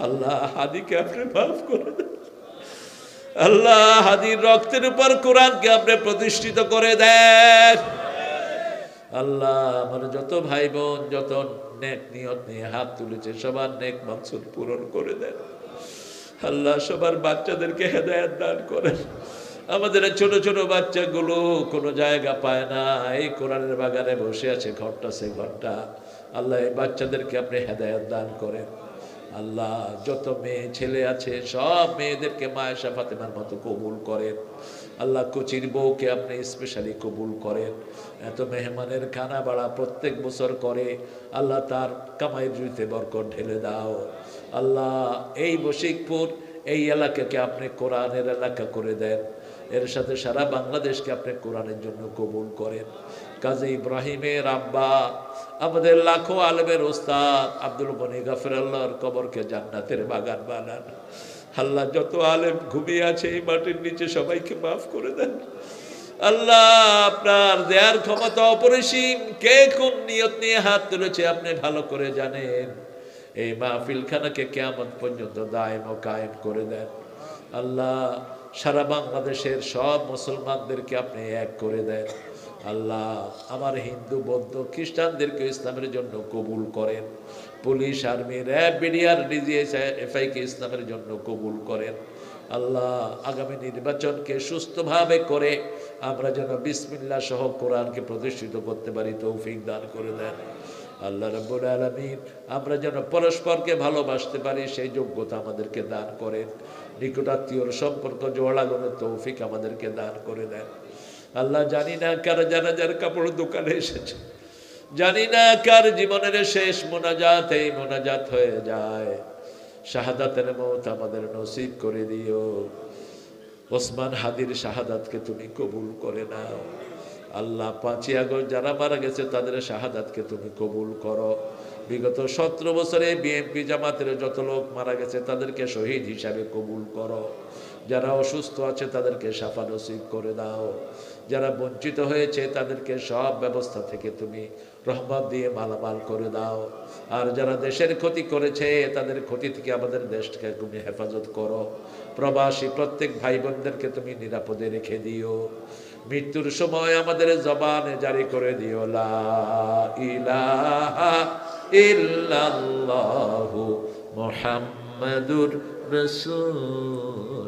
আল্লাহ হাদিকে আপনি মাফ করে দেন। আল্লাহ হাদির রক্তের উপর কোরআনকে আপনি প্রতিষ্ঠিত করে দেন। আল্লাহ আমার যত ভাই বোন যত নেক নিয়ত নিয়ে হাত তুলেছে সবার নেক মাকসুদ পূরণ করে দেন। আল্লাহ সবার বাচ্চাদেরকে হেদায়েত দান করেন। আমাদের ছোট ছোট বাচ্চাগুলো কোনো জায়গা পায় না, এই কোরআনের বাগানে বসে আছে ঘন্টা সে ঘন্টা। আল্লাহ এই বাচ্চাদেরকে আপনি হেদায়েত দান করেন। আল্লাহ যত মেয়ে ছেলে আছে সব মেয়েদেরকে মায়েশা ফাতেমার মতো কবুল করেন। আল্লাহ কুচির বউকে আপনি স্পেশালি কবুল করেন। এত মেহমানের খানা বাড়া প্রত্যেক বছর করে, আল্লাহ তার কামাইয়ের জুইতে বরকত ঢেলে দাও। আল্লাহ এই বশিকপুর এই এলাকাকে আপনি কোরআনের এলাকা করে দেন। এর সাথে সারা বাংলাদেশকে আপনি কোরআনের জন্য কবুল করেন। কাজী ইব্রাহিমের আব্বা আমাদের লাখো আলেমের ওস্তাদ আব্দুল গনি গাফিরাল্লাহর কবরকে জান্নাতের বাগান বানান। আল্লাহ যত আলেম ঘুমিয়ে আছে এই মাটির নিচে সবাইকে মাফ করে দেন। আল্লাহ আপনার দেয়ার ক্ষমতা অপরিসীম, কে কোন নিয়ত নিয়ে হাত তুলেছে আপনি ভালো করে জানেন। এই মাহফিলখানাকে কিয়ামত পর্যন্ত দায়েম ও কায়েম করে দেন। আল্লাহ সারা বাংলাদেশের সব মুসলমানদেরকে আপনি এক করে দেন। আল্লাহ আমার হিন্দু বৌদ্ধ খ্রিস্টানদেরকে ইসলামের জন্য কবুল করেন। পুলিশ আর্মি র্যাব বিডিআর ডিজিএফআইকে ইসলামের জন্য কবুল করেন। আল্লাহ আগামী নির্বাচনকে সুস্থভাবে করে আমরা যেন বিসমিল্লাহ সহ কোরআনকে প্রতিষ্ঠিত করতে পারি তৌফিক দান করে দেন। আল্লাহ রাব্বুল আলামিন আমরা যেন পরস্পরকে ভালোবাসতে পারি সেই যোগ্যতা আমাদেরকে দান করেন। নিকটাত্মীয়র সম্পর্ক জোড়া লাগানোর তৌফিক আমাদেরকে দান করে দেন। আল্লাহ জানি না কার জানাজার কাপড় দোকানে এসেছে, জানি না কার জীবনের শেষ মোনাজাত এই মোনাজাত হয়ে যায়। শাহাদাতের মওত আমাদের নসিব করে দিও। ওসমান হাদির শাহাদাতকে তুমি কবুল করে নাও। আল্লাহ 5ই আগস্ট যারা মারা গেছে তাদের শাহাদাতকে তুমি কবুল করো। বিগত 17 বছরে বিএনপি জামাতের যত লোক মারা গেছে তাদেরকে শহীদ হিসাবে কবুল করো। যারা অসুস্থ আছে তাদেরকে শাফা নসিব করে দাও। যারা বঞ্চিত হয়েছে তাদেরকে সব ব্যবস্থা থেকে তুমি রহমত দিয়ে মালামাল করে দাও। আর যারা দেশের ক্ষতি করেছে তাদের ক্ষতি থেকে আমাদের দেশকে তুমি হেফাজত করো। প্রবাসী প্রত্যেক ভাই বোনদেরকে তুমি নিরাপদে রেখে দিও। মৃত্যুর সময় আমাদের জবানে জারি করে দিও লা ইলাহা ইল্লাল্লাহু মুহাম্মাদুর রাসূল।